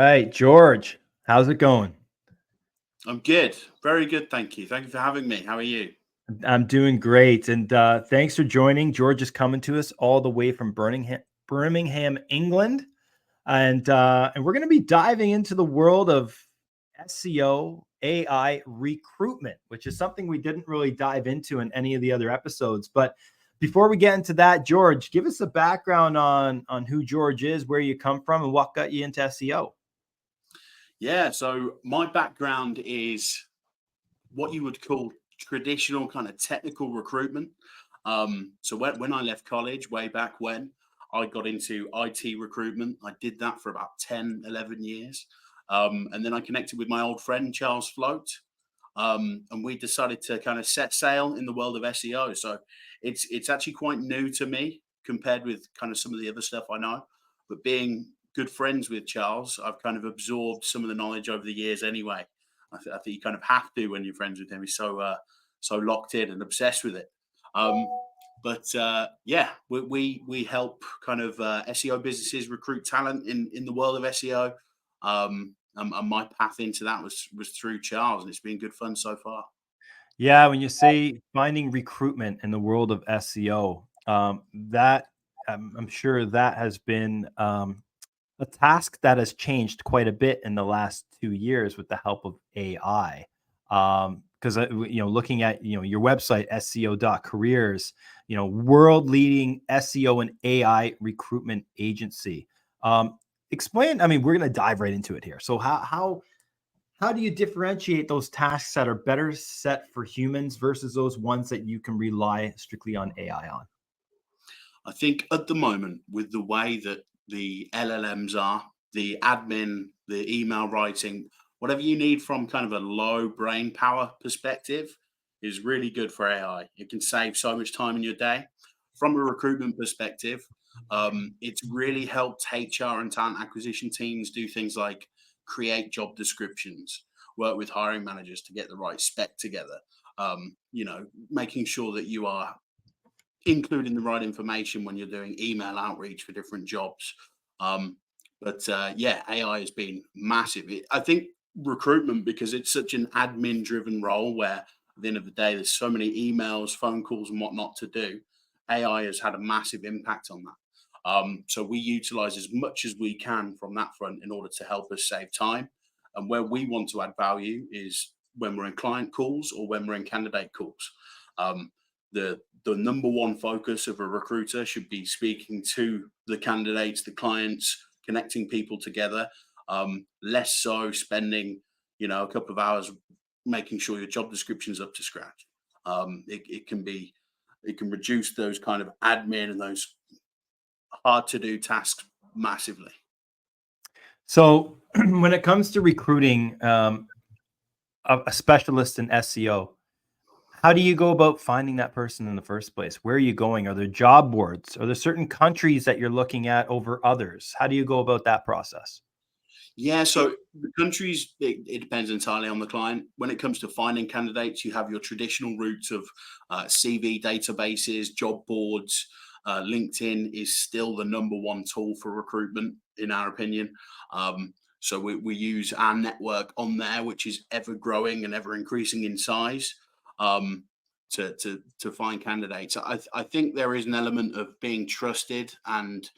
right, George, how's it going? I'm good. Very good. Thank you. Thank you for having me. How are you? I'm doing great, and thanks for joining. George is coming to us all the way from Birmingham, England, and we're going to be diving into the world of SEO AI recruitment, which is something we didn't really dive into in any of the other episodes. But before we get into that, George, give us a background on who George is, where you come from, and what got you into SEO. Yeah. So my background is what you would call traditional kind of technical recruitment. So when I left college way back when, I got into IT recruitment. I did that for about 10, 11 years. And then I connected with my old friend, Charles Float. And we decided to kind of set sail in the world of SEO. So it's actually quite new to me compared with kind of some of the other stuff I know. But being good friends with Charles, I've kind of absorbed some of the knowledge over the years anyway. I think you kind of have to when you're friends with him. He's so locked in and obsessed with it. Um, but yeah, we help kind of SEO businesses recruit talent in the world of SEO. And my path into that was through Charles, and it's been good fun so far. Yeah, when you say finding recruitment in the world of SEO, that I'm sure that has been a task that has changed quite a bit in the last 2 years with the help of AI. Because looking at your website SEO.Careers, world leading SEO and AI recruitment agency. Explain. I mean, we're going to dive right into it here. So how do you differentiate those tasks that are better set for humans versus those ones that you can rely strictly on AI on? I think at the moment, with the way that the LLMs are, the admin, the email writing, whatever you need from kind of a low brain power perspective is really good for AI. It can save so much time in your day. From a recruitment perspective, it's really helped HR and talent acquisition teams do things like create job descriptions, work with hiring managers to get the right spec together. Making sure that you are including the right information when you're doing email outreach for different jobs. But yeah, AI has been massive. I think recruitment, because it's such an admin driven role where at the end of the day, there's so many emails, phone calls, and whatnot to do. AI has had a massive impact on that. So we utilize as much as we can from that front in order to help us save time. And where we want to add value is when we're in client calls or when we're in candidate calls. Um, the number one focus of a recruiter should be speaking to the candidates, the clients, connecting people together. Less so spending, a couple of hours making sure your job description is up to scratch. It can reduce those kind of admin and those hard to do tasks massively. So when it comes to recruiting a specialist in SEO, how do you go about finding that person in the first place? Where are you going? Are there job boards? Are there certain countries that you're looking at over others? How do you go about that process? Yeah, so the countries, it depends entirely on the client. When it comes to finding candidates, you have your traditional routes of CV databases, job boards. LinkedIn is still the number one tool for recruitment, in our opinion. So we use our network on there, which is ever growing and ever increasing in size, um, to find candidates. I think there is an element of being trusted and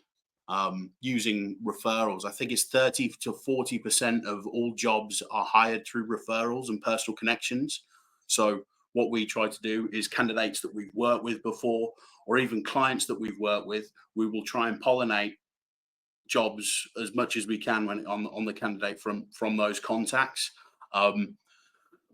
using referrals. I think it's 30 to 40% of all jobs are hired through referrals and personal connections. So what we try to do is candidates that we've worked with before, or even clients that we've worked with, we will try and pollinate jobs as much as we can when on the candidate from those contacts. Um,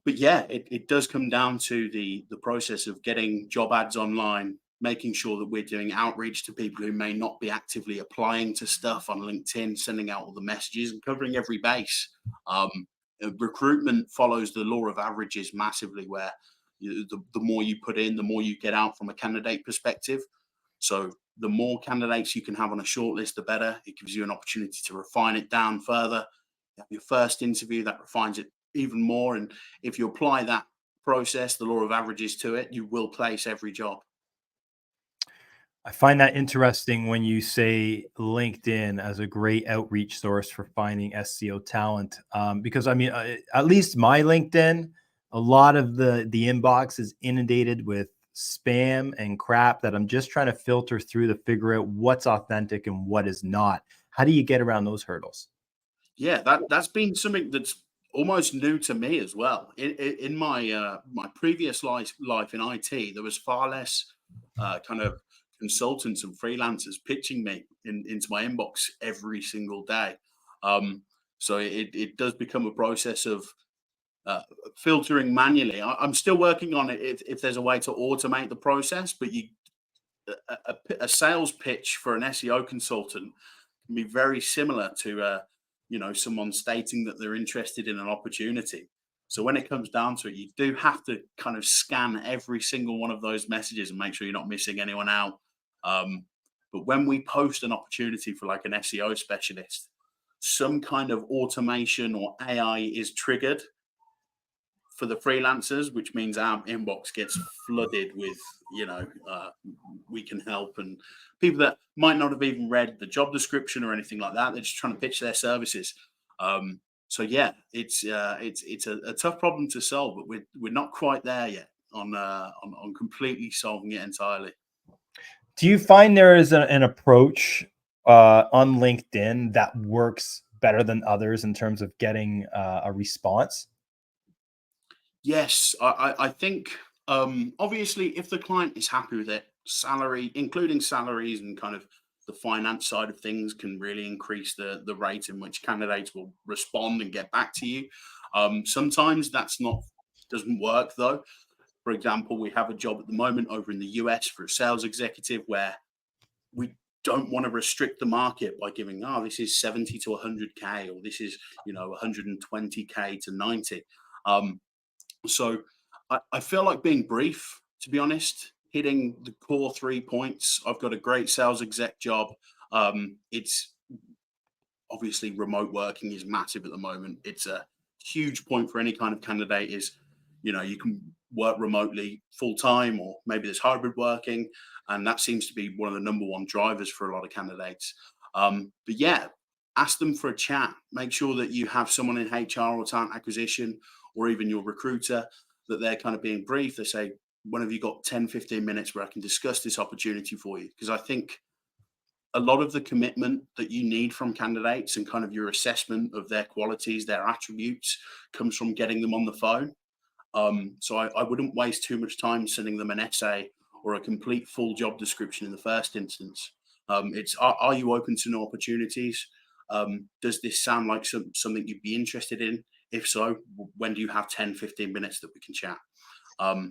but yeah, it does come down to the process of getting job ads online, making sure that we're doing outreach to people who may not be actively applying to stuff on LinkedIn, sending out all the messages and covering every base. Um, Recruitment follows the law of averages massively, where the more you put in, the more you get out from a candidate perspective. So the more candidates you can have on a shortlist, the better. It gives you an opportunity to refine it down further. You have your first interview that refines it even more. And if you apply that process, the law of averages to it, you will place every job. I find that interesting when you say LinkedIn as a great outreach source for finding SEO talent. Because I mean, at least my LinkedIn, a lot of the inbox is inundated with spam and crap that I'm just trying to filter through to figure out what's authentic and what is not. How do you get around those hurdles? Yeah, that's been something that's almost new to me as well. In my my previous life in IT, there was far less kind of consultants and freelancers pitching me into my inbox every single day. Um, so it does become a process of uh, filtering manually. I'm still working on it if there's a way to automate the process, but a sales pitch for an SEO consultant can be very similar to someone stating that they're interested in an opportunity. So when it comes down to it, you do have to kind of scan every single one of those messages and make sure you're not missing anyone out. Um, but when we post an opportunity for like an SEO specialist, some kind of automation or AI is triggered for the freelancers, which means our inbox gets flooded with, we can help, and people that might not have even read the job description or anything like that. They're just trying to pitch their services. So yeah, it's a tough problem to solve, but we're not quite there yet on completely solving it entirely. Do you find there is an approach on LinkedIn that works better than others in terms of getting a response? Yes, I think obviously if the client is happy with it, salary, including salaries and kind of the finance side of things, can really increase the rate in which candidates will respond and get back to you. Sometimes that's not doesn't work though. For example, we have a job at the moment over in the US for a sales executive where we don't want to restrict the market by giving, oh, this is 70 to 100K, or this is 120K to 90. Um, so I feel like being brief, to be honest, hitting the core 3 points. I've got a great sales exec job. It's obviously remote working is massive at the moment. It's a huge point for any kind of candidate is, you can work remotely full time, or maybe there's hybrid working. And that seems to be one of the number one drivers for a lot of candidates. But yeah, ask them for a chat. Make sure that you have someone in HR or talent acquisition, or even your recruiter, that they're kind of being brief. They say, when have you got 10, 15 minutes where I can discuss this opportunity for you? Because I think a lot of the commitment that you need from candidates and kind of your assessment of their qualities, their attributes, comes from getting them on the phone. So I wouldn't waste too much time sending them an essay or a complete full job description in the first instance. It's are you open to new opportunities? Does this sound like something you'd be interested in? If so, when do you have 10, 15 minutes that we can chat?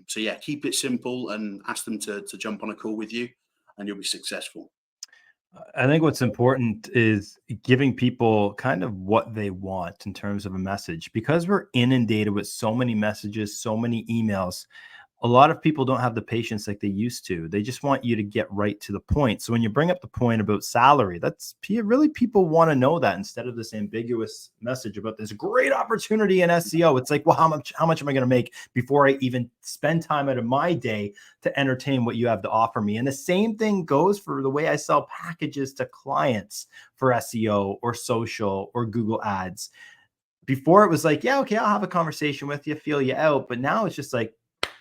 So yeah, keep it simple and ask them to jump on a call with you, and you'll be successful. I think what's important is giving people kind of what they want in terms of a message, because we're inundated with so many messages, so many emails. A lot of people don't have the patience like they used to. They just want you to get right to the point. So when you bring up the point about salary, that's really, people want to know that, instead of this ambiguous message about this great opportunity in SEO. It's like, well, how much am I going to make before I even spend time out of my day to entertain what you have to offer me? And the same thing goes for the way I sell packages to clients for SEO or social or Google ads. Before it was like, yeah, okay, I'll have a conversation with you, feel you out. But now it's just like,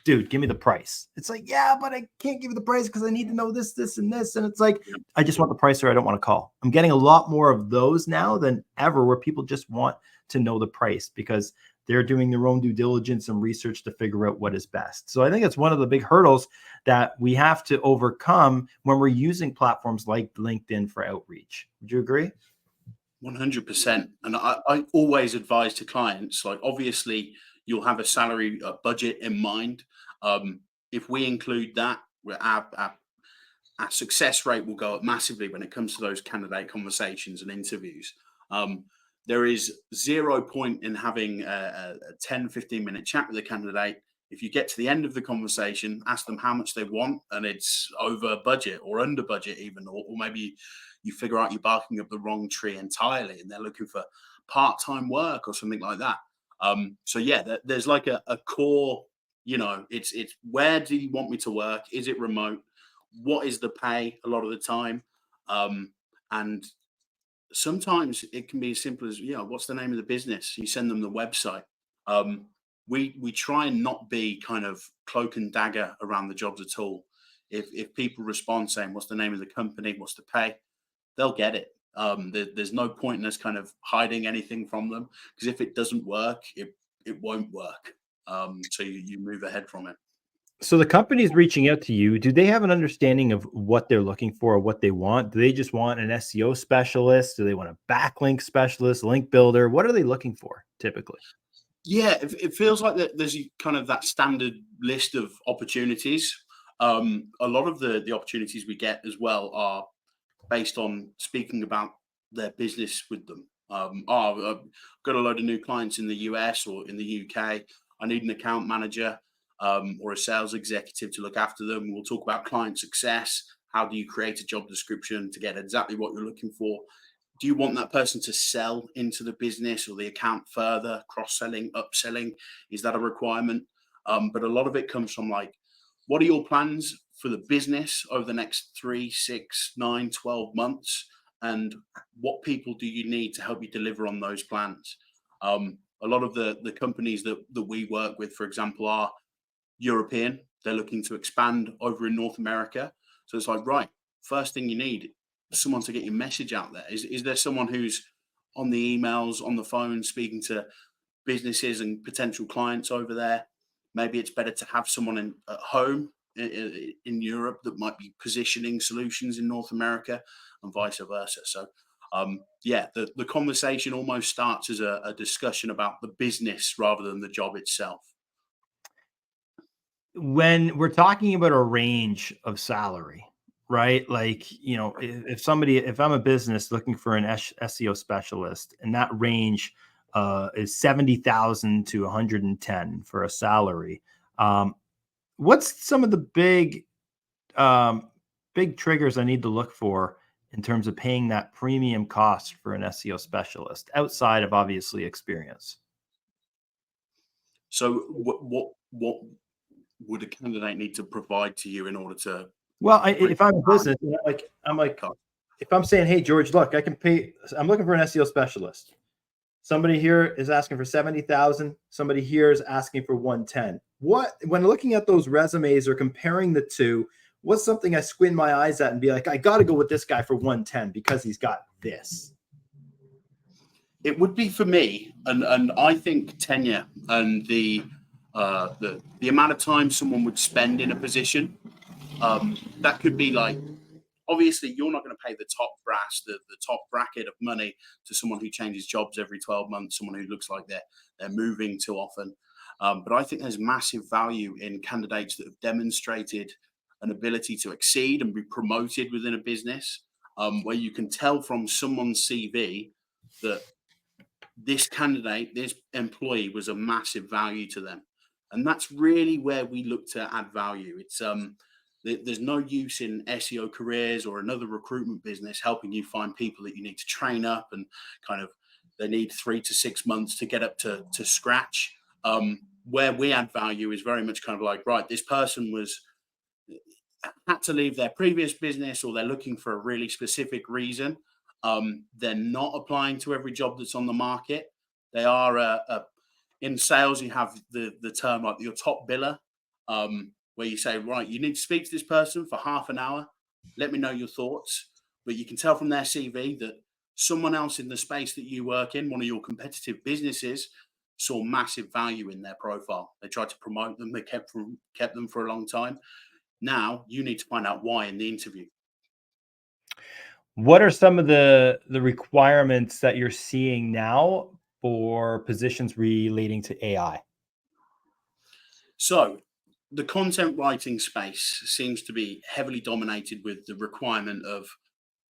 dude, give me the price. It's like, yeah, but I can't give you the price because I need to know this, this, and this. And it's like, I just want the price, or I don't want to call. I'm getting a lot more of those now than ever, where people just want to know the price because they're doing their own due diligence and research to figure out what is best. So I think it's one of the big hurdles that we have to overcome when we're using platforms like LinkedIn for outreach. Would you agree? 100%. And I always advise to clients, like, obviously, you'll have a salary budget in mind. If we include that, our success rate will go up massively when it comes to those candidate conversations and interviews. Um, there is 0 point in having a 10, 15-minute chat with a candidate. If you get to the end of the conversation, ask them how much they want, and it's over budget or under budget, even, or maybe you figure out you're barking up the wrong tree entirely and they're looking for part time work or something like that. So, yeah, there's like a core, it's where do you want me to work? Is it remote? what is the pay a lot of the time, and sometimes it can be as simple as, what's the name of the business? You send them the website. Um, we try and not be kind of cloak and dagger around the jobs at all. If people respond saying, what's the name of the company, what's the pay, they'll get it. There's no point in us kind of hiding anything from them, because if it doesn't work, it won't work. So you move ahead from it. So the companies reaching out to you, do they have an understanding of what they're looking for or what they want? Do they just want an SEO specialist? Do they want a backlink specialist, link builder? What are they looking for typically? Yeah, it feels like that there's kind of that standard list of opportunities. A lot of the opportunities we get as well are based on speaking about their business with them. I've got a load of new clients in the US or in the UK. I need an account manager, or a sales executive to look after them. We'll talk about client success. How do you create a job description to get exactly what you're looking for? Do you want that person to sell into the business or the account further, cross-selling, upselling? Is that a requirement? But a lot of it comes from like, what are your plans for the business over the next 3, 6, 9, 12 months? And what people do you need to help you deliver on those plans? A lot of the companies that we work with, for example, are European. They're looking to expand over in North America. So it's like, right, first thing you need is someone to get your message out there. Is there someone who's on the emails, on the phone, speaking to businesses and potential clients over there? Maybe it's better to have someone at home in Europe that might be positioning solutions in North America, and vice versa. So, yeah, the conversation almost starts as a discussion about the business rather than the job itself. When we're talking about a range of salary, right? Like, if I'm a business looking for an SEO specialist and that range is 70,000 to 110 for a salary, what's some of the um, big triggers I need to look for in terms of paying that premium cost for an SEO specialist outside of obviously experience? So, what would a candidate need to provide to you in order to Well, bring if I'm a business, cost? if I'm saying, hey, George, look, I can pay, I'm looking for an SEO specialist. Somebody here is asking for 70,000. Somebody here is asking for 110. When looking at those resumes or comparing the two, what's something I squint my eyes at and be like, I got to go with this guy for 110 because he's got this? It would be for me, and I think tenure and the amount of time someone would spend in a position, that could be like, obviously you're not going to pay the top brass, the top bracket of money to someone who changes jobs every 12 months, someone who looks like they're moving too often. But I think there's massive value in candidates that have demonstrated an ability to exceed and be promoted within a business, where you can tell from someone's CV that this candidate, this employee was a massive value to them. And that's really where we look to add value. It's there's no use in SEO careers or another recruitment business helping you find people that you need to train up and kind of they need 3 to 6 months to get up to scratch. Where we add value is very much kind of like, right, this person was had to leave their previous business or they're looking for a really specific reason. They're not applying to every job that's on the market. They are in sales. You have the term like your top biller, where you say, right, you need to speak to this person for half an hour. Let me know your thoughts. But you can tell from their CV that someone else in the space that you work in, one of your competitive businesses, saw massive value in their profile. They tried to promote them. They kept them for a long time. Now you need to find out why in the interview. What are some of the requirements that you're seeing now for positions relating to AI? So the content writing space seems to be heavily dominated with the requirement of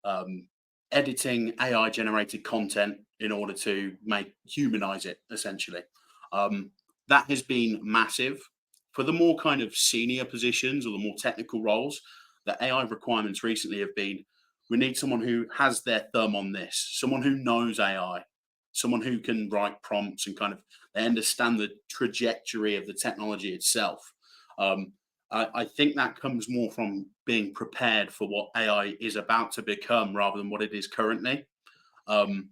um, editing AI generated content in order to make humanize it essentially. Um, that has been massive for the more kind of senior positions or the more technical roles. The AI requirements recently have been, we need someone who has their thumb on this, someone who knows AI, someone who can write prompts and kind of they understand the trajectory of the technology itself. Um, I think that comes more from being prepared for what AI is about to become rather than what it is currently. Um,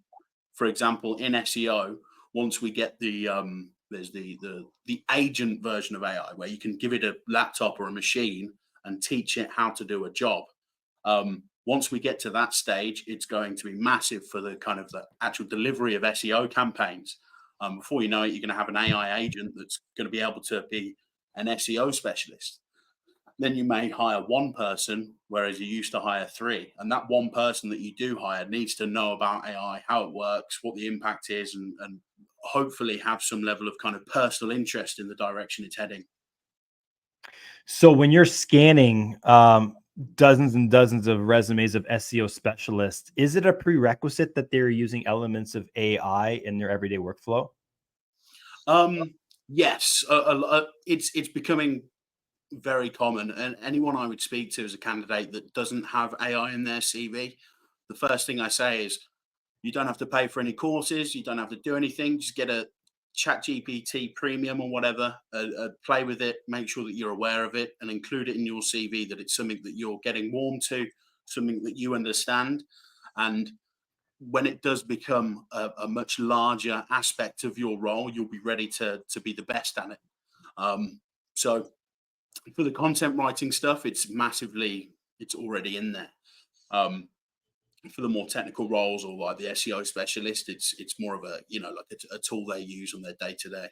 for example, in SEO, once we get there's the agent version of AI where you can give it a laptop or a machine and teach it how to do a job. Once we get to that stage, it's going to be massive for the kind of the actual delivery of SEO campaigns. Before you know it, you're going to have an AI agent that's going to be able to be an SEO specialist. Then you may hire one person, whereas you used to hire three. And that one person that you do hire needs to know about AI, how it works, what the impact is, and hopefully have some level of kind of personal interest in the direction it's heading. So when you're scanning dozens and dozens of resumes of SEO specialists, is it a prerequisite that they're using elements of AI in their everyday workflow? Yes, it's becoming very common. And anyone I would speak to as a candidate that doesn't have AI in their CV, the first thing I say is, you don't have to pay for any courses. You don't have to do anything. Just get a chat GPT premium or whatever, play with it, make sure that you're aware of it and include it in your CV, that it's something that you're getting warm to, something that you understand. And when it does become a much larger aspect of your role, you'll be ready to be the best at it. So for the content writing stuff, it's already in there. Um, for the more technical roles or like the SEO specialist, it's more of a, like a tool they use on their day to day.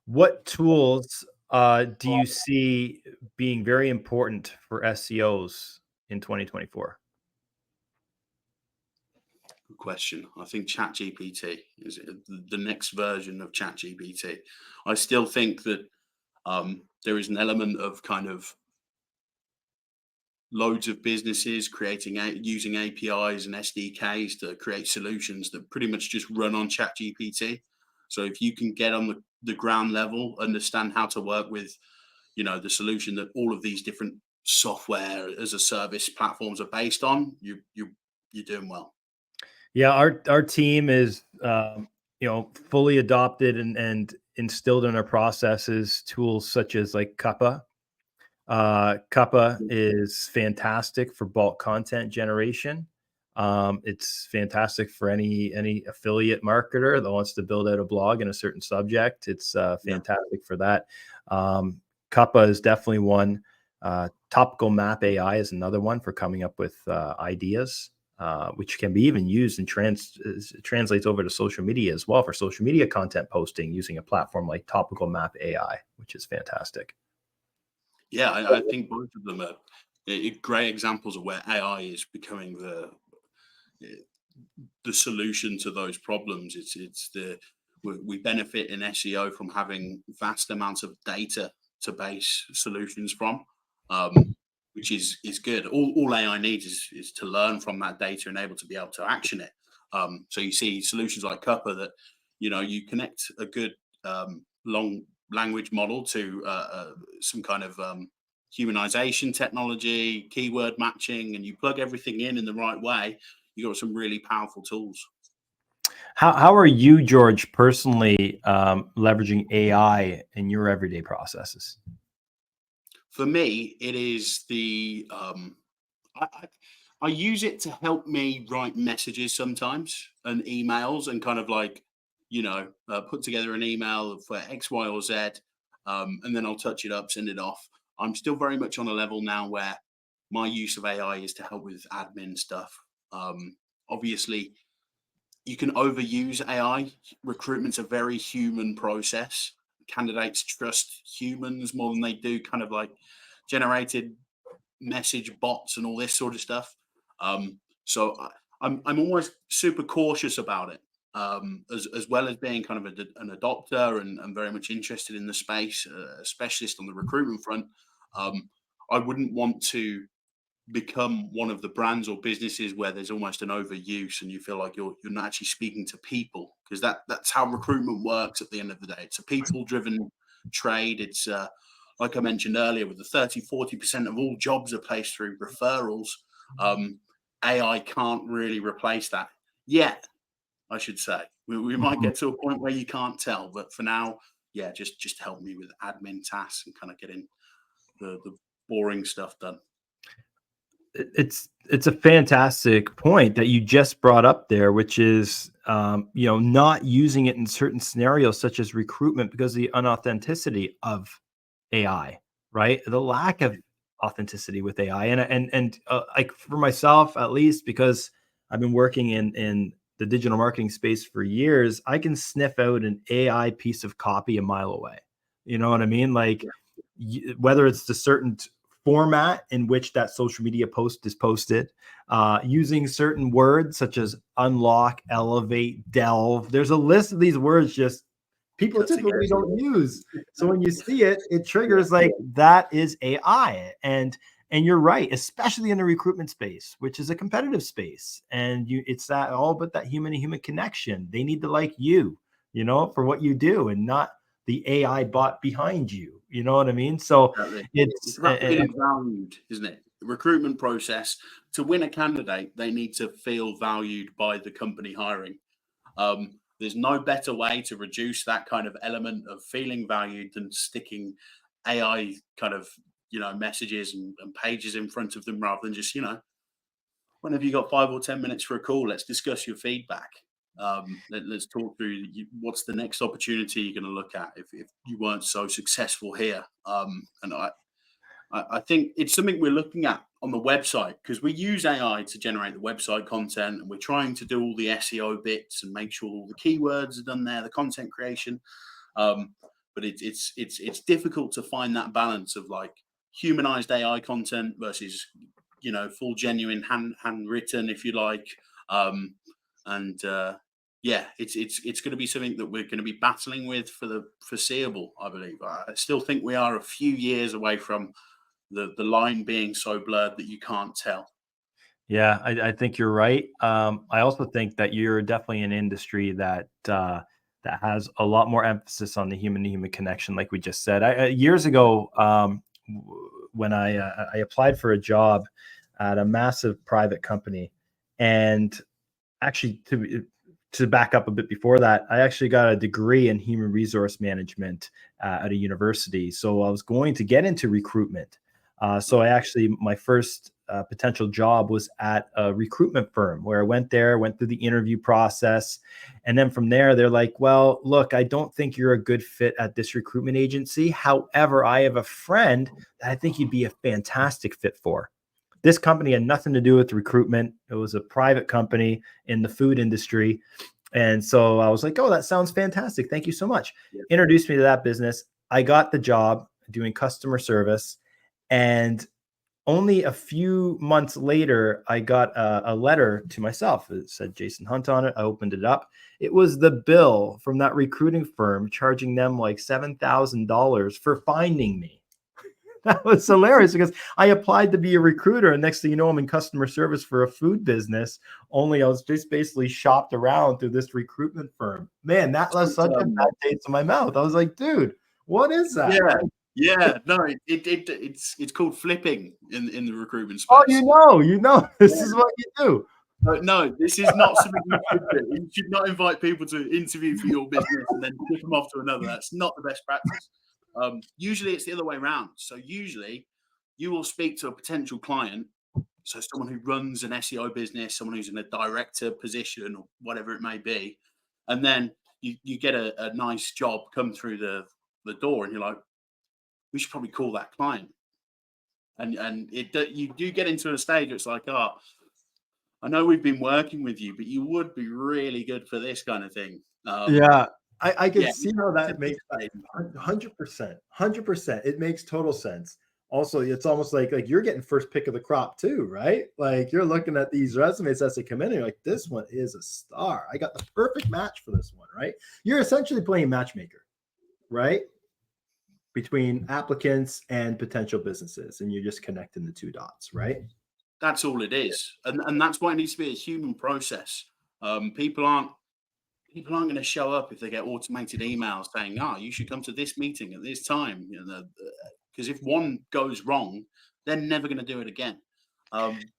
What tools do you see being very important for SEOs in 2024? Good question. I think ChatGPT is the next version of ChatGPT. I still think that there is an element of kind of loads of businesses using APIs and SDKs to create solutions that pretty much just run on ChatGPT. So if you can get on the ground level, understand how to work with, the solution that all of these different software as a service platforms are based on, you're doing well. Yeah, our team is fully adopted and instilled in our processes tools such as like Cuppa. Cuppa is fantastic for bulk content generation. It's fantastic for any affiliate marketer that wants to build out a blog in a certain subject. It's Yeah. fantastic for that. Cuppa is definitely one. Topical Map AI is another one for coming up with ideas, which can be even used and translates over to social media as well for social media content posting using a platform like Topical Map AI, which is fantastic. Yeah, I think both of them are great examples of where AI is becoming eh, the solution to those problems. We benefit in SEO from having vast amounts of data to base solutions from, um, which is good. All AI needs is to learn from that data and able to be able to action it. So you see solutions like Cuppa that you connect a good long language model to some kind of humanization technology, keyword matching, and you plug everything in the right way, you got some really powerful tools. How are you, George, personally leveraging AI in your everyday processes? For me, it is I, I, I use it to help me write messages sometimes and emails and kind of like, put together an email for X, Y, or Z, and then I'll touch it up, send it off. I'm still very much on a level now where my use of AI is to help with admin stuff. Obviously, you can overuse AI. Recruitment's a very human process. Candidates trust humans more than they do kind of like generated message bots and all this sort of stuff. So I'm always super cautious about it, as well as being kind of an adopter and very much interested in the space, a specialist on the recruitment front. Um, I wouldn't want to become one of the brands or businesses where there's almost an overuse and you feel like you're not actually speaking to people, because that's how recruitment works at the end of the day. It's a people driven trade. It's like I mentioned earlier, with the 30-40% of all jobs are placed through referrals. um, AI can't really replace that yet, I should say. We might Mhm. get to a point where you can't tell, but for now, yeah, just help me with admin tasks and kind of getting the boring stuff done. It's a fantastic point that you just brought up there, which is not using it in certain scenarios such as recruitment because of the unauthenticity of AI, right? The lack of authenticity with AI, and like for myself at least, because I've been working in the digital marketing space for years, I can sniff out an AI piece of copy a mile away. You know what I mean? Like whether it's the certain format in which that social media post is posted, using certain words such as unlock, elevate, delve. There's a list of these words just people typically don't use. So when you see it, it triggers like that is AI. And you're right, especially in the recruitment space, which is a competitive space. And it's that all but that human to human connection. They need to like you, for what you do and not the AI bot behind you. You know what I mean? So Exactly. it's It's about feeling valued, isn't it? The recruitment process, to win a candidate, they need to feel valued by the company hiring. There's no better way to reduce that kind of element of feeling valued than sticking AI kind of messages and pages in front of them rather than just when have you got 5 or 10 minutes for a call? Let's discuss your feedback. Let's talk through what's the next opportunity you're going to look at if you weren't so successful here. And I think it's something we're looking at on the website because we use AI to generate the website content, and we're trying to do all the SEO bits and make sure all the keywords are done there, the content creation. But it's difficult to find that balance of like humanized AI content versus full genuine handwritten, if you like. And Yeah, it's going to be something that we're going to be battling with for the foreseeable. I believe. I still think we are a few years away from the line being so blurred that you can't tell. Yeah, I think you're right. I also think that you're definitely an industry that has a lot more emphasis on the human to human connection, like we just said. Years ago, when I applied for a job at a massive private company, and actually to back up a bit before that, I actually got a degree in human resource management at a university. So I was going to get into recruitment. So I actually, my first potential job was at a recruitment firm where I went there, went through the interview process. And then from there, they're like, well, look, I don't think you're a good fit at this recruitment agency. However, I have a friend that I think you'd be a fantastic fit for. This company had nothing to do with recruitment. It was a private company in the food industry. And so I was like, oh, that sounds fantastic. Thank you so much. Yeah. Introduced me to that business. I got the job doing customer service. And only a few months later, I got a letter to myself. It said Jason Hunt on it. I opened it up. It was the bill from that recruiting firm charging them like $7,000 for finding me. That was hilarious because I applied to be a recruiter, and next thing you know, I'm in customer service for a food business. Only I was just basically shopped around through this recruitment firm. Man, that left such a bad taste in my mouth. I was like, dude, what is that? Yeah, no, it's called flipping in the recruitment Oh, space. this is what you do. No, this is not something you should do. You should not invite people to interview for your business and then flip them off to another. That's not the best practice. Usually it's the other way around. So usually you will speak to a potential client, so someone who runs an SEO business, someone who's in a director position or whatever it may be, and then you get a nice job come through the door, and you're like, we should probably call that client. And you do get into a stage where it's like, oh, I know we've been working with you, but you would be really good for this kind of thing. Yeah, I can Yeah, see how that makes 100%, 100%. It makes total sense. Also, it's almost like you're getting first pick of the crop too, right? Like you're looking at these resumes as they come in, and you're like, this one is a star. I got the perfect match for this one, right? You're essentially playing matchmaker, right? Between applicants and potential businesses, and you're just connecting the two dots, right? That's all it is, and that's why it needs to be a human process. People aren't going to show up if they get automated emails saying, "Ah, you should come to this meeting at this time." Because if one goes wrong, they're never going to do it again.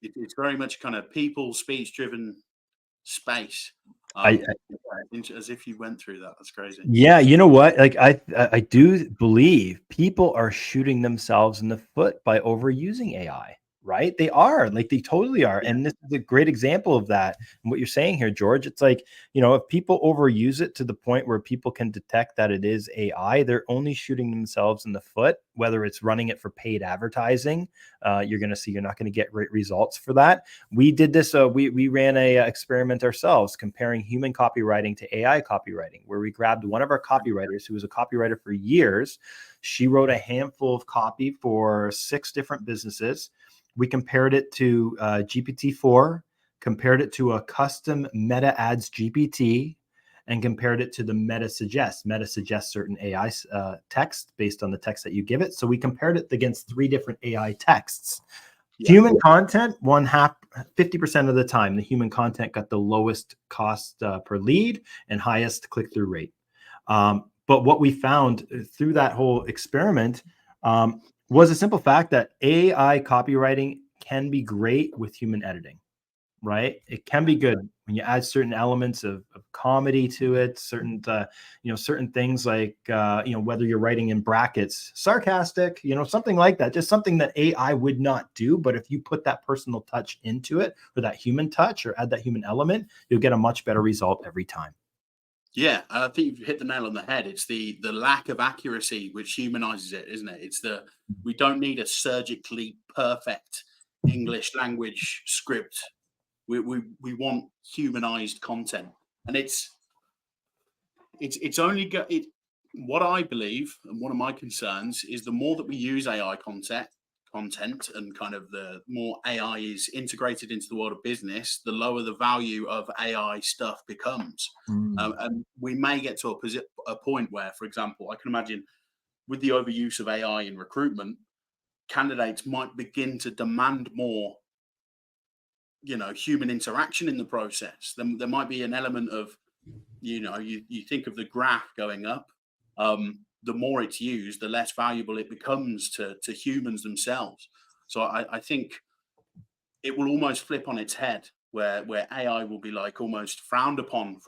It's very much kind of people speech driven space. I, As if you went through that. That's crazy. Yeah, you know what? Like I do believe people are shooting themselves in the foot by overusing AI, right? They are, like they totally are. Yeah. And this is a great example of that. And what you're saying here, George, it's like, if people overuse it to the point where people can detect that it is AI, they're only shooting themselves in the foot, whether it's running it for paid advertising. You're going to see you're not going to get great results for that. We did this. We ran a experiment ourselves comparing human copywriting to AI copywriting, where we grabbed one of our copywriters who was a copywriter for years. She wrote a handful of copy for 6 different businesses. We compared it to GPT-4, compared it to a custom Meta Ads GPT, and compared it to the Meta Suggest. Meta suggests certain AI text based on the text that you give it. So we compared it against 3 different AI texts. Yeah. Human content, 50% of the time, the human content got the lowest cost per lead and highest click-through rate. But what we found through that whole experiment was a simple fact that AI copywriting can be great with human editing, right? It can be good when you add certain elements of comedy to it, certain certain things like whether you're writing in brackets sarcastic, something like that, just something that AI would not do. But if you put that personal touch into it, or that human touch, or add that human element, you'll get a much better result every time. Yeah, I think you've hit the nail on the head. It's the lack of accuracy which humanizes it, isn't it? We don't need a surgically perfect English language script. We want humanized content, and it's only what I believe, and one of my concerns is the more that we use AI content and kind of the more AI is integrated into the world of business, the lower the value of AI stuff becomes. And we may get to a point where, for example, I can imagine with the overuse of AI in recruitment, candidates might begin to demand more, human interaction in the process. Then there might be an element of, you think of the graph going up. The more it's used, the less valuable it becomes to humans themselves. So I think it will almost flip on its head, where AI will be like almost frowned upon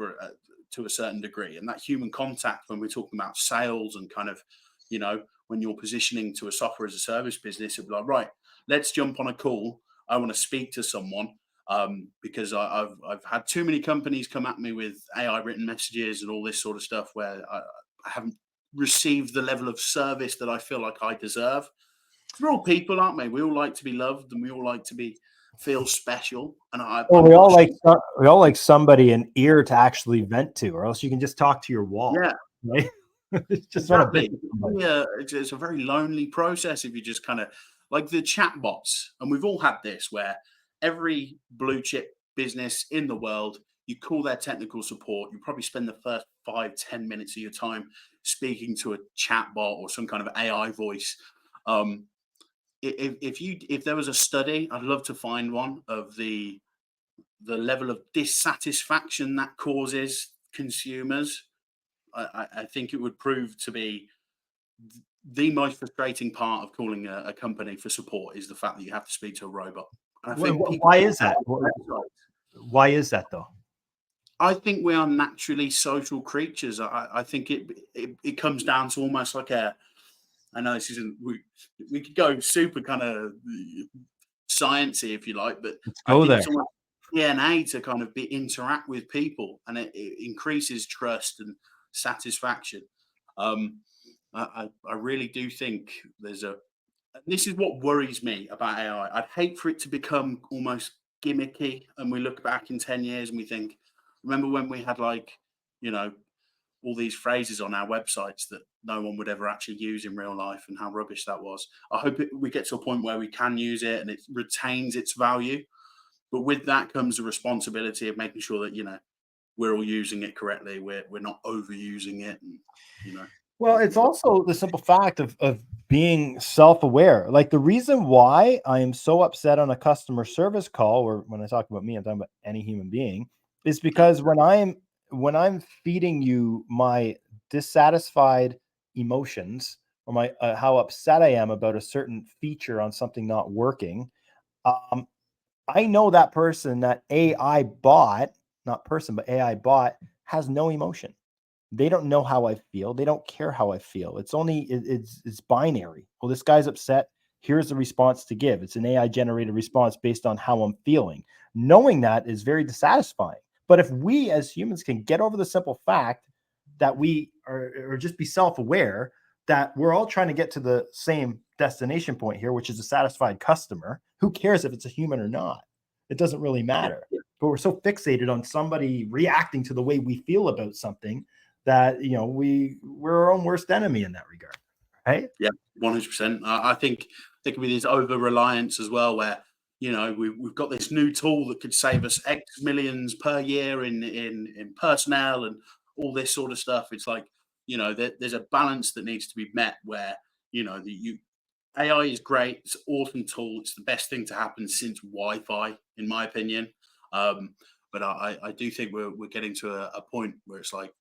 to a certain degree, and that human contact when we're talking about sales and kind of, when you're positioning to a software as a service business, it'll be like, right, let's jump on a call. I want to speak to someone. Because I've had too many companies come at me with AI written messages and all this sort of stuff where I haven't received the level of service that I feel like I deserve. We're all people, aren't we? We all like to be loved, and we all like to feel special. And Well, unfortunately, we all like somebody, an ear to actually vent to, or else you can just talk to your wall, yeah, right? Just want to exactly. bitch at somebody. It's a very lonely process if you just kind of like the chat bots. And we've all had this where every blue chip business in the world, you call their technical support, you probably spend the first 5-10 minutes of your time speaking to a chat bot or some kind of AI voice. If there was a study, I'd love to find one of the level of dissatisfaction that causes consumers. I think it would prove to be the most frustrating part of calling a company for support is the fact that you have to speak to a robot. And I think people. Why is that? Why is that though? I think we are naturally social creatures. I think it comes down to almost like I know this isn't. We could go super kind of sciencey if you like, but Let's I go think there. it's almost DNA to kind of interact with people, and it increases trust and satisfaction. Um, I really do think this is what worries me about AI. I'd hate for it to become almost gimmicky, and we look back in 10 years and we think, remember when we had like, you know, all these phrases on our websites that no one would ever actually use in real life and how rubbish that was. I hope we get to a point where we can use it and it retains its value. But with that comes the responsibility of making sure that, we're all using it correctly. We're not overusing it. And, Well, it's also the simple fact of being self-aware. Like the reason why I am so upset on a customer service call, or when I talk about me, I'm talking about any human being, is yeah, because when I'm feeding you my dissatisfied emotions, or my how upset I am about a certain feature on something not working, um, I know that person, that AI bot, not person, but AI bot has no emotion. They don't know how I feel. They don't care how I feel. It's binary. Well, this guy's upset. Here's the response to give. It's an AI generated response based on how I'm feeling. Knowing that is very dissatisfying. But if we as humans can get over the simple fact that we are, or just be self-aware that we're all trying to get to the same destination point here, which is a satisfied customer, who cares if it's a human or not? It doesn't really matter. But we're so fixated on somebody reacting to the way we feel about something that, you know, we're our own worst enemy in that regard, right? Yeah, 100%. I think there can be this over reliance as well, where you know we've got this new tool that could save us X millions per year in personnel and all this sort of stuff. It's like, you know, there's a balance that needs to be met where, you know, AI is great. It's an awesome tool. It's the best thing to happen since Wi-Fi, in my opinion. Um, but I do think we're getting to a point where it's like,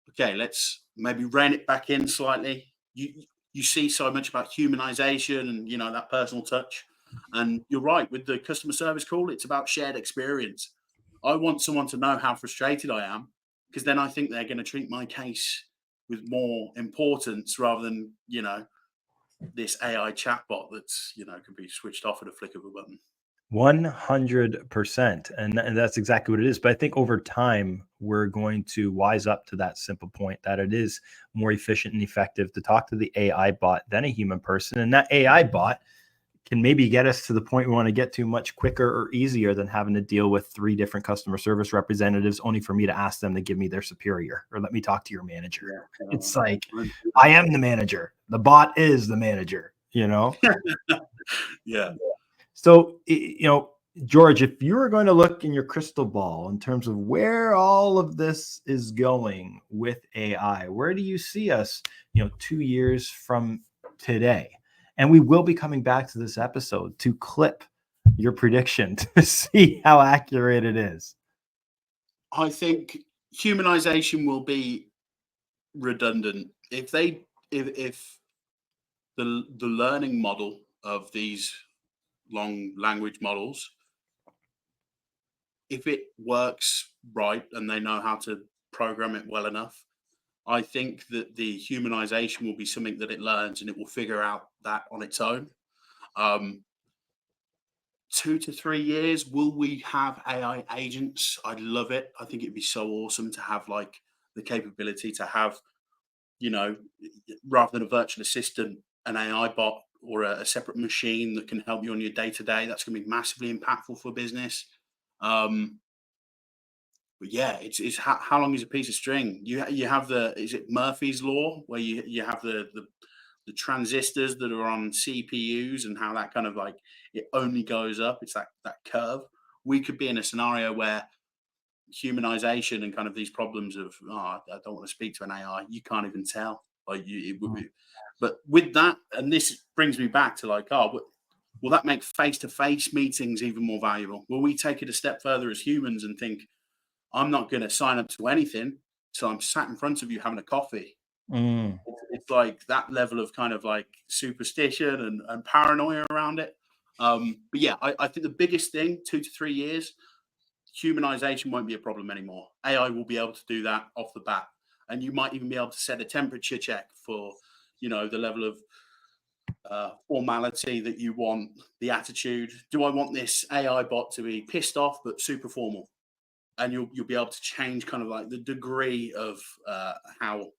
okay, let's maybe rein it back in slightly. You see so much about humanization and, you know, that personal touch. And you're right, with the customer service call, it's about shared experience. I want someone to know how frustrated I am, because then I think they're going to treat my case with more importance rather than, you know, this AI chatbot that's, you know, can be switched off at a flick of a button. 100%. And that's exactly what it is. But I think over time, we're going to wise up to that simple point that it is more efficient and effective to talk to the AI bot than a human person. And that AI bot can maybe get us to the point we want to get to much quicker or easier than having to deal with 3 different customer service representatives, only for me to ask them to give me their superior or let me talk to your manager. It's like, I am the manager. The bot is the manager, you know? Yeah. So, you know, George, if you were going to look in your crystal ball in terms of where all of this is going with AI, where do you see us, you know, 2 years from today? And we will be coming back to this episode to clip your prediction to see how accurate it is. I think humanization will be redundant if the learning model of these long language models, if it works right and they know how to program it well enough, I think that the humanization will be something that it learns and it will figure out that on its own. Um, 2 to 3 years, will we have AI agents? I'd love it. I think it'd be so awesome to have like the capability to have, you know, rather than a virtual assistant, an AI bot or a separate machine that can help you on your day to day. That's going to be massively impactful for business. Um, but yeah, it's how long is a piece of string? You have the, is it Murphy's law, where you have the transistors that are on CPUs and how that kind of like it only goes up. It's that curve. We could be in a scenario where humanization and kind of these problems of, oh, I don't want to speak to an AI. You can't even tell. Like you, it would be, but with that, and this brings me back to like, oh, will that make face-to-face meetings even more valuable? Will we take it a step further as humans and think, I'm not going to sign up to anything till I'm sat in front of you having a coffee? Mm. It's like that level of kind of like superstition and paranoia around it. But yeah, I think the biggest thing, 2 to 3 years, humanization won't be a problem anymore. AI will be able to do that off the bat. And you might even be able to set a temperature check for, you know, the level of formality that you want, the attitude. Do I want this AI bot to be pissed off but super formal? And you'll be able to change kind of like the degree of how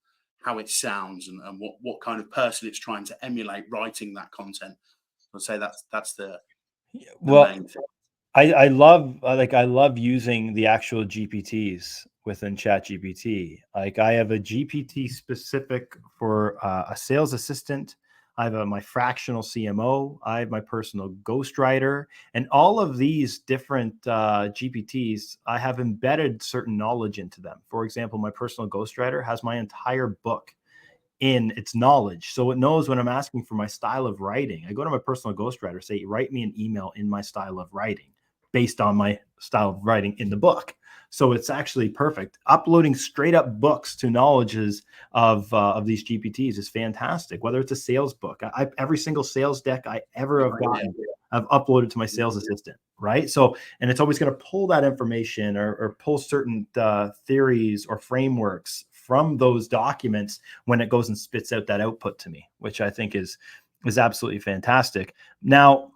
it sounds and what kind of person it's trying to emulate writing that content. I'd say that's the Well, main thing. I love I love using the actual GPTs within ChatGPT. Like I have a GPT specific for a sales assistant. I have my fractional CMO. I have my personal ghostwriter, and all of these different GPTs, I have embedded certain knowledge into them. For example, my personal ghostwriter has my entire book in its knowledge. So it knows when I'm asking for my style of writing. I go to my personal ghostwriter, say, write me an email in my style of writing based on my style of writing in the book. So it's actually perfect. Uploading straight up books to knowledges of these GPTs is fantastic. Whether it's a sales book, every single sales deck I ever have gotten, I've uploaded to my sales assistant. right? So, and it's always going to pull that information or pull certain theories or frameworks from those documents when it goes and spits out that output to me, which I think is absolutely fantastic. Now,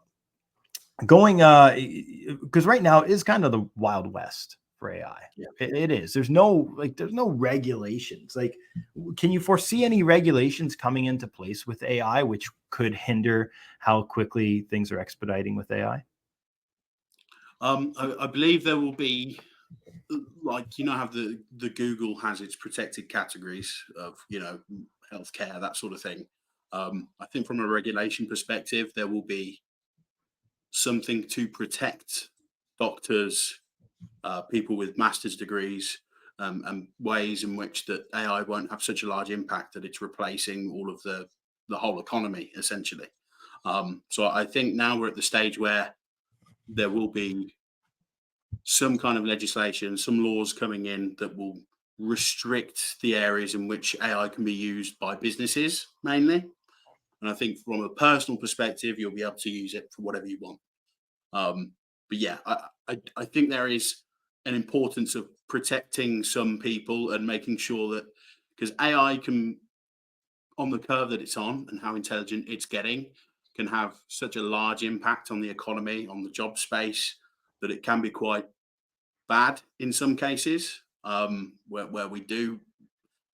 going because right now is kind of the Wild West for AI. Yeah. It is. There's no regulations. Like, can you foresee any regulations coming into place with AI which could hinder how quickly things are expediting with AI? I believe there will be, like, how the Google has its protected categories of, healthcare, that sort of thing. I think from a regulation perspective, there will be something to protect doctors, people with master's degrees, and ways in which that AI won't have such a large impact that it's replacing all of the whole economy essentially. So I think now we're at the stage where there will be some kind of legislation, some laws coming in that will restrict the areas in which AI can be used by businesses mainly. And I think from a personal perspective, you'll be able to use it for whatever you want. But yeah, I think there is an importance of protecting some people and making sure that, because AI can, on the curve that it's on and how intelligent it's getting, can have such a large impact on the economy, on the job space, that it can be quite bad in some cases, where we do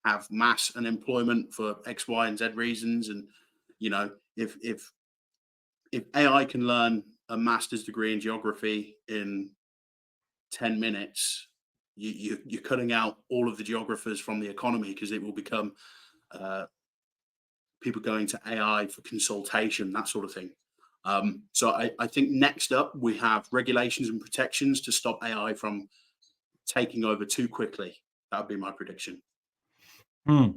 have mass unemployment for X, Y, and Z reasons. And if AI can learn a master's degree in geography in 10 minutes, you're cutting out all of the geographers from the economy, because it will become uh, people going to AI for consultation, that sort of thing. So I think next up we have regulations and protections to stop AI from taking over too quickly. That would be my prediction. Hmm.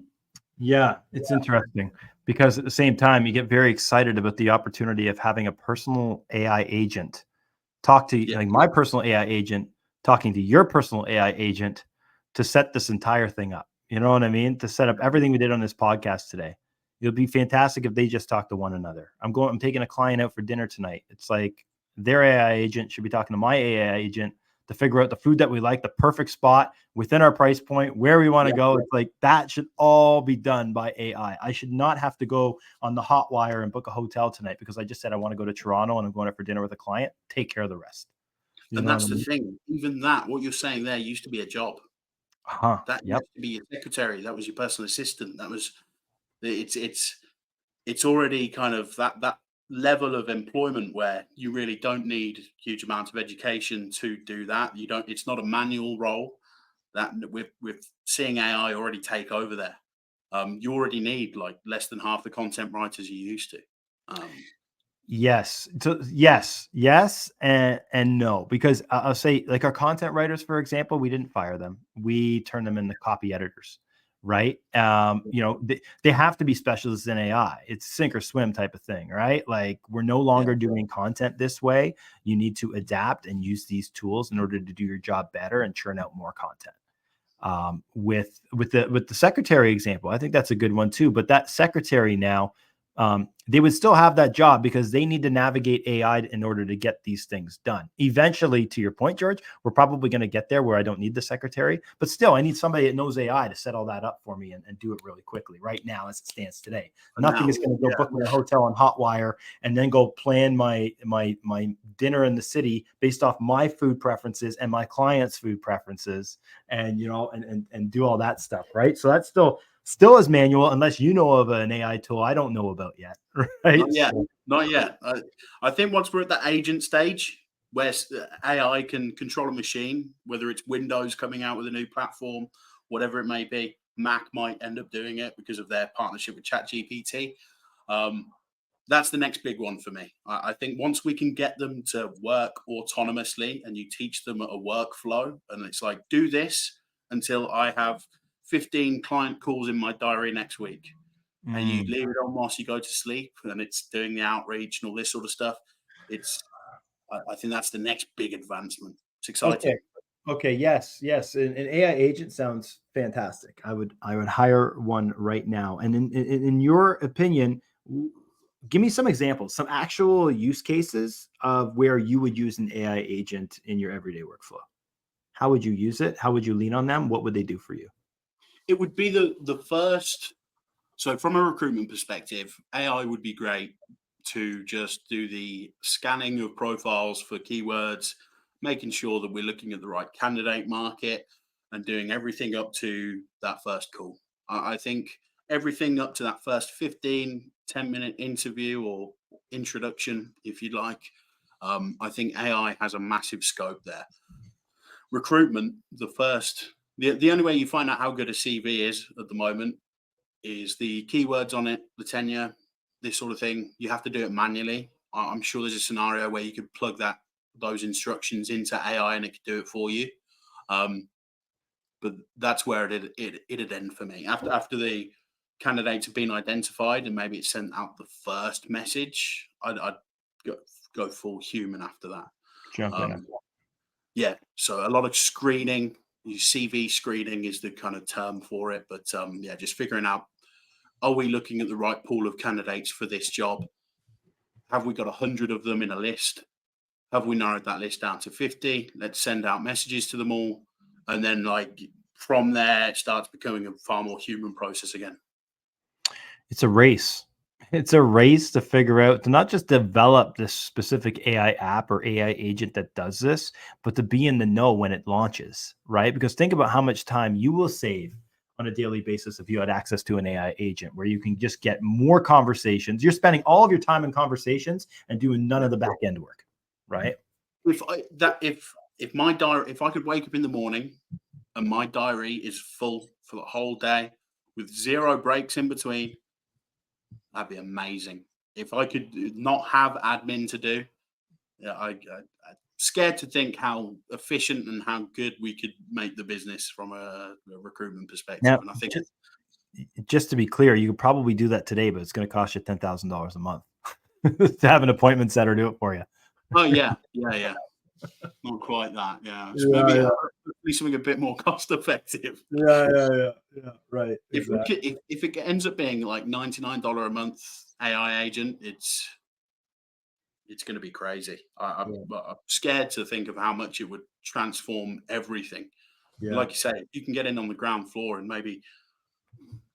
Yeah, it's interesting because at the same time, you get very excited about the opportunity of having a personal AI agent talk to Yeah, like my personal AI agent talking to your personal AI agent to set this entire thing up. You know what I mean? To set up everything we did on this podcast today. It would be fantastic if they just talk to one another. I'm taking a client out for dinner tonight. It's like their AI agent should be talking to my AI agent to figure out the food that we like, the perfect spot within our price point, where we want to yeah, go. It's like that should all be done by AI. I should not have to go on the hot wire and book a hotel tonight because I just said I want to go to Toronto and I'm going out for dinner with a client. Take care of the rest. You and know what that's I the mean? thing. Even that, what you're saying there, used to be a job. Huh. That Yep. used to be your secretary. That was your personal assistant. That was it's already kind of that level of employment where you really don't need huge amounts of education to do that. You don't. It's not a manual role. That with seeing AI already take over there. You already need like less than half the content writers you used to. Um, Yes. So yes, and no, because I'll say like our content writers, for example, we didn't fire them. We turned them into copy editors, right? They have to be specialists in AI. It's sink or swim type of thing, right? Like we're no yeah, longer doing content this way. You need to adapt and use these tools in order to do your job better and churn out more content. With the secretary example, I think that's a good one too. But that secretary now, they would still have that job because they need to navigate AI in order to get these things done. Eventually, to your point, George, we're probably going to get there where I don't need the secretary, but still, I need somebody that knows AI to set all that up for me and do it really quickly. Right now, as it stands today, for nothing now, is going to go yeah, book me a hotel on Hotwire and then go plan my dinner in the city based off my food preferences and my clients' food preferences and and do all that stuff, right? So that's still is manual unless you know of an AI tool I don't know about yet, not right? yet, So, not yet. I think once we're at the agent stage where AI can control a machine, whether it's Windows coming out with a new platform, whatever it may be, Mac might end up doing it because of their partnership with ChatGPT. Um, that's the next big one for me. I think once we can get them to work autonomously and you teach them a workflow, and it's like, do this until I have 15 client calls in my diary next week. And you mm, leave it on whilst you go to sleep, and it's doing the outreach and all this sort of stuff. It's, I think that's the next big advancement. It's okay. exciting. Okay. Yes. An AI agent sounds fantastic. I would hire one right now. And in your opinion, Give me some examples, some actual use cases of where you would use an AI agent in your everyday workflow. How would you use it? How would you lean on them? What would they do for you? It would be the first. So from a recruitment perspective, AI would be great to just do the scanning of profiles for keywords, making sure that we're looking at the right candidate market and doing everything up to that first call. I think everything up to that first 15-10 minute interview or introduction, if you'd like, I think AI has a massive scope there. Recruitment, the only way you find out how good a CV is at the moment is the keywords on it, the tenure, this sort of thing. You have to do it manually. I'm sure there's a scenario where you could plug those instructions into AI and it could do it for you. Um, but that's where it'd end for me. After the candidates have been identified and maybe it's sent out the first message, I'd go full human after that. Jump in. Um, yeah, so a lot of screening. CV screening is the kind of term for it, but yeah, just figuring out, are we looking at the right pool of candidates for this job? Have we got 100 of them in a list? Have we narrowed that list down to 50? Let's send out messages to them all. And then from there, it starts becoming a far more human process again. It's a race. It's a race to figure out, to not just develop this specific AI app or AI agent that does this, but to be in the know when it launches, right? Because think about how much time you will save on a daily basis if you had access to an AI agent where you can just get more conversations. You're spending all of your time in conversations and doing none of the back end work, right? If I could wake up in the morning and my diary is full for the whole day with 0 breaks in between, that'd be amazing. If I could not have admin to do, yeah, I'm scared to think how efficient and how good we could make the business from a recruitment perspective. Now, And I think, just to be clear, you could probably do that today, but it's going to cost you $10,000 a month to have an appointment setter do it for you. oh yeah, not quite that. Yeah, so Yeah, maybe something a bit more cost effective. yeah. Right. If it ends up being like $99 a month AI agent, it's going to be crazy. I'm scared to think of how much it would transform everything. Yeah. Like you say, you can get in on the ground floor and maybe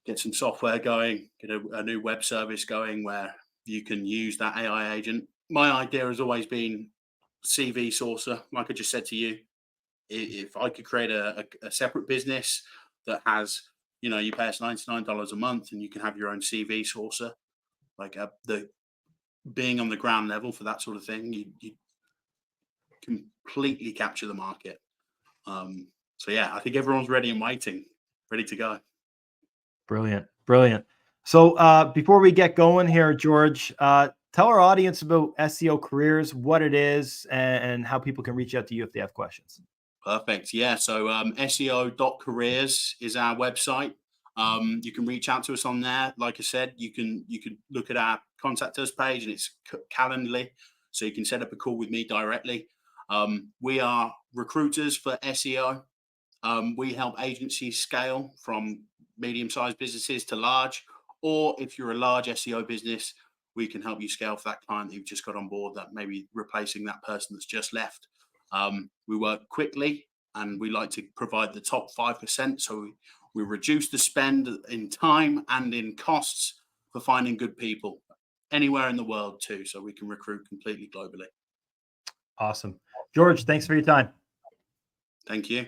get some software going, get a new web service going where you can use that AI agent. My idea has always been CV sourcer. Like I just said to you, if I could create a separate business that has, you pay us $99 a month and you can have your own CV sourcer, the being on the ground level for that sort of thing, you completely capture the market. So yeah, I think everyone's ready and waiting, ready to go. Brilliant. So before we get going here, George, tell our audience about SEO Careers, what it is, and how people can reach out to you if they have questions. Perfect. Yeah. So SEO.Careers is our website. You can reach out to us on there. Like I said, you can look at our contact us page and it's Calendly, so you can set up a call with me directly. We are recruiters for SEO. We help agencies scale from medium-sized businesses to large, or if you're a large SEO business, we can help you scale for that client that you've just got on board, that maybe replacing that person that's just left. We work quickly and we like to provide the top 5%. So we reduce the spend in time and in costs for finding good people anywhere in the world too. So we can recruit completely globally. Awesome. George, thanks for your time. Thank you.